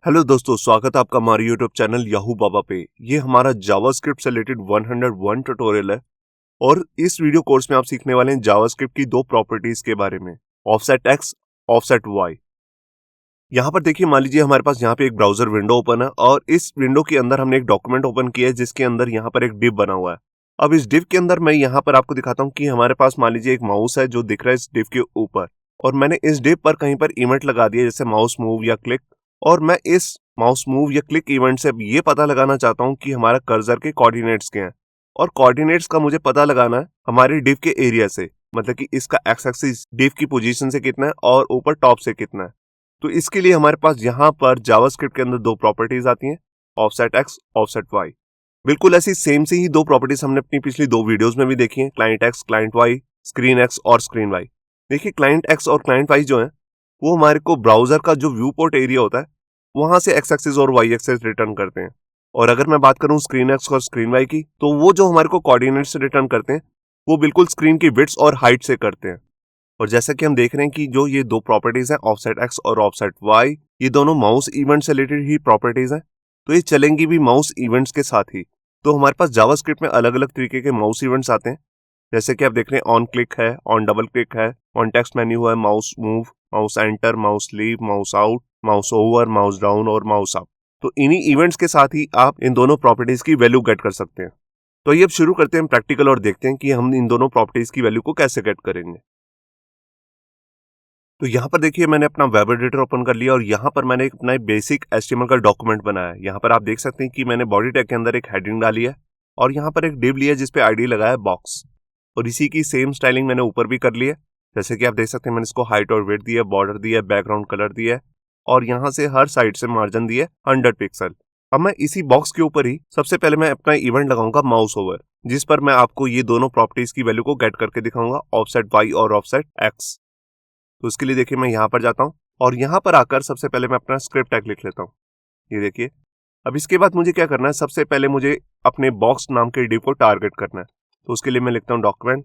Hello दोस्तों, स्वागत है आपका हमारे यूट्यूब चैनल याहू बाबा पे। ये हमारा जावास्क्रिप्ट से रिलेटेड 101 ट्यूटोरियल है और इस वीडियो कोर्स में आप सीखने वाले हैं जावास्क्रिप्ट की दो प्रॉपर्टीज के बारे में, ऑफसेट एक्स, ऑफसेट वाई। यहाँ पर देखिए, मान लीजिए हमारे पास यहाँ पे एक ब्राउजर विंडो ओपन है और इस विंडो के अंदर हमने एक डॉक्यूमेंट ओपन किया है जिसके अंदर यहाँ पर एक डिव बना हुआ है। अब इस डिव के अंदर मैं यहाँ पर आपको दिखाता हूँ कि हमारे पास मान लीजिए एक माउस है जो दिख रहा है इस डिव के ऊपर, और मैंने इस डिव पर कहीं पर इवेंट लगा दिया जैसे माउस मूव या क्लिक, और मैं इस माउस मूव या क्लिक इवेंट से ये पता लगाना चाहता हूँ कि हमारा कर्सर के कोऑर्डिनेट्स क्या हैं। और कोऑर्डिनेट्स का मुझे पता लगाना है हमारे डिव के एरिया से, मतलब कि इसका एक्स एक्सिस डिव की पोजीशन से कितना है और ऊपर टॉप से कितना है। तो इसके लिए हमारे पास यहाँ पर जावास्क्रिप्ट के अंदर दो प्रॉपर्टीज आती हैं, ऑफसेट एक्स, ऑफसेट वाई। बिल्कुल ऐसी सेम से ही दो प्रॉपर्टीज हमने अपनी पिछली दो वीडियोस में भी देखी हैं, client X, client Y, screen X और स्क्रीन वाई। देखिए, क्लाइंट एक्स और क्लाइंट वाई जो है वो हमारे को ब्राउजर का जो व्यू पोर्ट एरिया होता है वहां से एक्स एक्सिस और वाई एक्सिस रिटर्न करते हैं। और अगर मैं बात करूं स्क्रीन एक्स और स्क्रीन वाई की, तो वो जो हमारे को कोऑर्डिनेट से रिटर्न करते हैं वो बिल्कुल स्क्रीन की विड्थ और हाइट से करते हैं। और जैसा कि हम देख रहे हैं कि जो ये दो प्रॉपर्टीज हैं, ऑफसेट एक्स और ऑफसेट वाई, ये दोनों माउस इवेंट से रिलेटेड ही प्रॉपर्टीज हैं, तो ये चलेंगी भी माउस इवेंट्स के साथ ही। तो हमारे पास जावास्क्रिप्ट में अलग अलग तरीके के माउस इवेंट्स आते हैं, जैसे कि आप देख रहे हैं ऑन क्लिक है, ऑन डबल क्लिक है, ऑन टेक्स्ट मेन्यू है, mouse move, mouse enter, mouse leave, mouse out, mouse over, mouse down और माउस अप। तो इन्हीं इवेंट्स के साथ ही आप इन दोनों प्रॉपर्टीज की वैल्यू गेट कर सकते हैं। तो ये अब शुरू करते हैं प्रैक्टिकल और देखते हैं कि हम इन दोनों प्रॉपर्टीज की वैल्यू को कैसे गेट करेंगे। तो यहाँ पर देखिए, मैंने अपना वेब एडिटर ओपन कर लिया और यहाँ पर मैंने एक अपना बेसिक एचटीएमएल का डॉक्यूमेंट बनाया है। यहाँ पर आप देख सकते हैं कि मैंने बॉडी टैग के अंदर एक हेडिंग डाली है और यहाँ पर एक डिव लिया है जिसपे आईडी लगाया है बॉक्स, और इसी की सेम स्टाइलिंग मैंने ऊपर भी कर ली है। जैसे कि आप देख सकते हैं, मैंने इसको हाइट और वेट दिया है, बॉर्डर दिया है, बैकग्राउंड कलर दिया है और यहाँ से हर साइड से मार्जिन दिया है 100 पिक्सल। अब मैं इसी बॉक्स के ऊपर ही सबसे पहले मैं अपना इवेंट लगाऊंगा माउस ओवर, जिस पर मैं आपको ये दोनों प्रॉपर्टीज की वैल्यू को गेट करके दिखाऊंगा, ऑफसेट वाई और ऑफसेट एक्स। तो उसके लिए देखिए, मैं यहाँ पर जाता हूँ और यहाँ पर आकर सबसे पहले मैं अपना स्क्रिप्ट टैग लिख लेता हूँ। ये देखिए, अब इसके बाद मुझे क्या करना है, सबसे पहले मुझे अपने बॉक्स नाम के डिव को टारगेट करना है। तो उसके लिए मैं लिखता हूँ डॉक्यूमेंट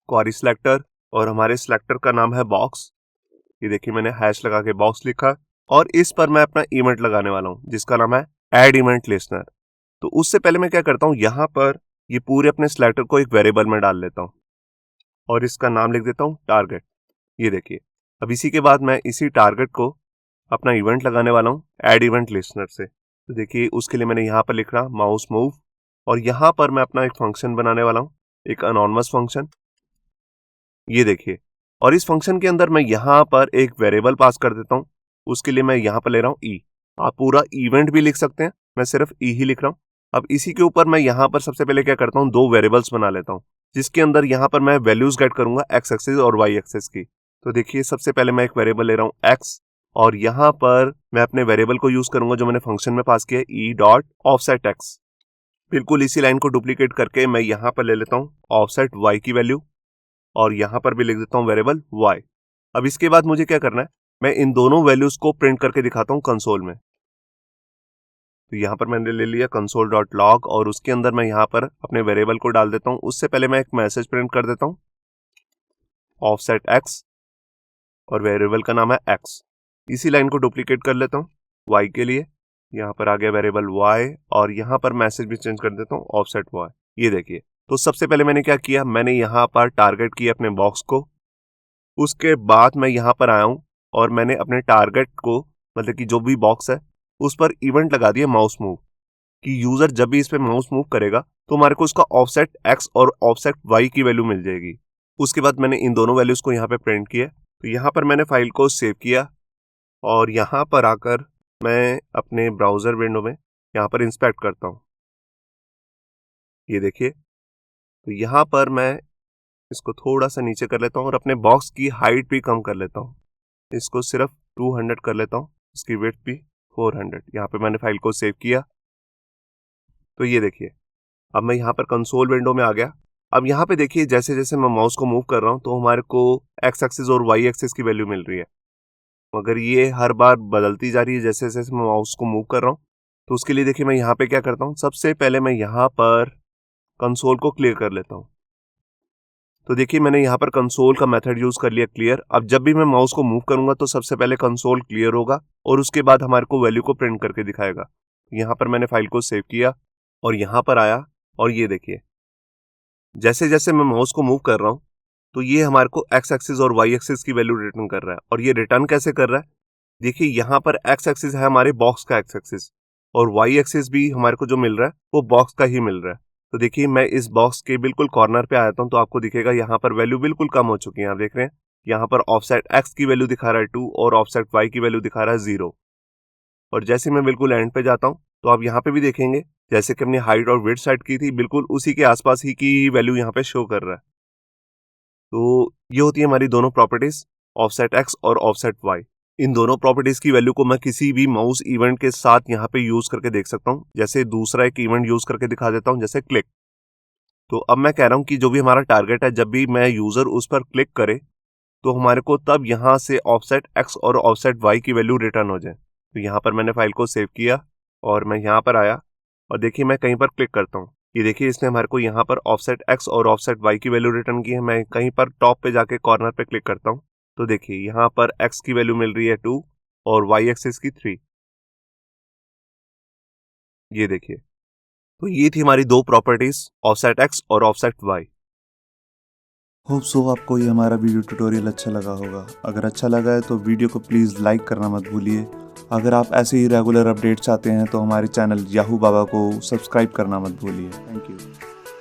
क्वेरी सिलेक्टर और हमारे सिलेक्टर का नाम है बॉक्स। ये देखिए, मैंने हैश लगा के बॉक्स लिखा और इस पर मैं अपना इवेंट लगाने वाला हूँ जिसका नाम है ऐड इवेंट लिस्नर। तो उससे पहले मैं क्या करता हूँ, यहाँ पर ये पूरे अपने सिलेक्टर को एक वेरिएबल में डाल लेता हूँ और इसका नाम लिख देता हूँ टारगेट। ये देखिए, अब इसी के बाद मैं इसी टारगेट को अपना इवेंट लगाने वाला हूँ ऐड इवेंट लिस्नर से। तो देखिए, उसके लिए मैंने यहाँ पर लिख रहा माउस मूव और यहाँ पर मैं अपना एक फंक्शन बनाने वाला हूँ, एक अनोनिमस फंक्शन। ये देखिए, और इस फंक्शन के अंदर मैं यहाँ पर एक वेरिएबल पास कर देता हूँ। उसके लिए मैं यहाँ पर ले रहा हूँ ई। आप पूरा इवेंट भी लिख सकते हैं, मैं सिर्फ ई ही लिख रहा हूँ। अब इसी के ऊपर मैं यहाँ पर सबसे पहले क्या करता हूँ, दो वेरिएबल्स बना लेता हूँ जिसके अंदर यहाँ पर मैं वैल्यूज गेट करूंगा एक्स एक्सिस और वाई एक्सिस की। तो देखिए, सबसे पहले मैं एक वेरिएबल ले रहा हूँ एक्स और यहाँ पर मैं अपने वेरिएबल को यूज करूंगा जो मैंने फंक्शन में पास किया है, ई डॉट ऑफसेट एक्स। बिल्कुल इसी लाइन को डुप्लीकेट करके मैं यहाँ पर ले लेता हूँ ऑफसेट वाई की वैल्यू और यहाँ पर भी लिख देता हूँ वेरिएबल वाई। अब इसके बाद मुझे क्या करना है, मैं इन दोनों वैल्यूज को प्रिंट करके दिखाता हूँ कंसोल में। तो यहाँ पर मैंने ले लिया कंसोल डॉट लॉग और उसके अंदर मैं यहाँ पर अपने वेरिएबल को डाल देता हूँ। उससे पहले मैं एक मैसेज प्रिंट कर देता हूँ ऑफसेट एक्स और वेरिएबल का नाम है एक्स। इसी लाइन को डुप्लीकेट कर लेता हूँ वाई के लिए, यहाँ पर आ गया वेरिएबल वाई और यहाँ पर मैसेज भी चेंज कर देता हूँ ऑफसेट वाई। ये देखिए, तो सबसे पहले मैंने क्या किया, मैंने यहाँ पर टारगेट किया अपने बॉक्स को। उसके बाद मैं यहाँ पर आया हूँ और मैंने अपने टारगेट को, मतलब कि जो भी बॉक्स है उस पर इवेंट लगा दिया माउस मूव, कि यूजर जब भी इस पे माउस मूव करेगा तो हमारे को उसका ऑफसेट एक्स और ऑफसेट वाई की वैल्यू मिल जाएगी। उसके बाद मैंने इन दोनों वैल्यूज को यहाँ पे प्रिंट किया। तो यहाँ पर मैंने फाइल को सेव किया और यहाँ पर आकर मैं अपने ब्राउजर विंडो में यहाँ पर इंस्पेक्ट करता हूँ। ये देखिए, तो यहाँ पर मैं इसको थोड़ा सा नीचे कर लेता हूँ और अपने बॉक्स की हाइट भी कम कर लेता हूँ। इसको सिर्फ 200 कर लेता हूँ, इसकी विड्थ भी 400। यहाँ पे मैंने फाइल को सेव किया। तो ये देखिए, अब मैं यहाँ पर कंसोल विंडो में आ गया। अब यहाँ पे देखिए, जैसे जैसे मैं माउस को मूव कर रहा हूँ तो हमारे को एक्स एक्सिस और वाई एक्सिस की वैल्यू मिल रही है, मगर ये हर बार बदलती जा रही है जैसे जैसे मैं माउस को मूव कर रहा हूँ। तो उसके लिए देखिए, मैं यहाँ पे क्या करता हूँ, सबसे पहले मैं यहाँ पर कंसोल को क्लियर कर लेता हूँ। तो देखिए मैंने यहाँ पर कंसोल का मेथड यूज कर लिया क्लियर। अब जब भी मैं माउस को मूव करूंगा तो सबसे पहले कंसोल क्लियर होगा और उसके बाद हमारे को वैल्यू को प्रिंट करके दिखाएगा। यहाँ पर मैंने फाइल को सेव किया और यहाँ पर आया और ये देखिए जैसे जैसे मैं माउस को मूव कर रहा हूँ तो ये हमारे को एक्स एक्सिस और वाई एक्सिस की वैल्यू रिटर्न कर रहा है। और ये रिटर्न कैसे कर रहा है, देखिए यहाँ पर एक्स एक्सिस है हमारे बॉक्स का एक्स एक्सिस और वाई एक्सिस भी हमारे को जो मिल रहा है वो बॉक्स का ही मिल रहा है। तो देखिए मैं इस बॉक्स के बिल्कुल कॉर्नर पे आता हूँ तो आपको दिखेगा यहाँ पर वैल्यू बिल्कुल कम हो चुकी है। आप देख रहे हैं यहाँ पर ऑफसेट एक्स की वैल्यू दिखा रहा है 2 और ऑफसेट वाई की वैल्यू दिखा रहा है 0। और जैसे मैं बिल्कुल एंड पे जाता हूँ तो आप यहाँ पे भी देखेंगे जैसे कि हमने हाइट और विड्थ सेट की थी बिल्कुल उसी के आसपास ही की वैल्यू यहाँ पे शो कर रहा है। तो ये होती है हमारी दोनों प्रॉपर्टीज, ऑफसेट एक्स और ऑफसेट वाई। इन दोनों प्रॉपर्टीज की वैल्यू को मैं किसी भी माउस इवेंट के साथ यहाँ पे यूज करके देख सकता हूँ। जैसे दूसरा एक इवेंट यूज करके दिखा देता हूँ, जैसे क्लिक। तो अब मैं कह रहा हूँ कि जो भी हमारा टारगेट है जब भी मैं यूजर उस पर क्लिक करे तो हमारे को तब यहाँ से ऑफसेट एक्स और ऑफसेट वाई की वैल्यू रिटर्न हो जाए। तो यहाँ पर मैंने फाइल को सेव किया और मैं यहाँ पर आया और देखिए मैं कहीं पर क्लिक करता हूँ, ये देखिए इसने हमारे को यहाँ पर ऑफसेट एक्स और ऑफसेट वाई की वैल्यू रिटर्न की है। मैं कहीं पर टॉप पे जाके कॉर्नर पे क्लिक करता हूँ तो देखिए यहाँ पर एक्स की वैल्यू मिल रही है 2 और वाई एक्सिस की 3। ये देखिए तो ये थी हमारी दो प्रॉपर्टीज, ऑफसेट एक्स और ऑफसेट वाई। होप सो आपको ये हमारा वीडियो ट्यूटोरियल अच्छा लगा होगा। अगर अच्छा लगा है तो वीडियो को प्लीज़ लाइक करना मत भूलिए। अगर आप ऐसे ही रेगुलर अपडेट चाहते हैं तो हमारे चैनल याहू बाबा को सब्सक्राइब करना मत भूलिए। Thank you.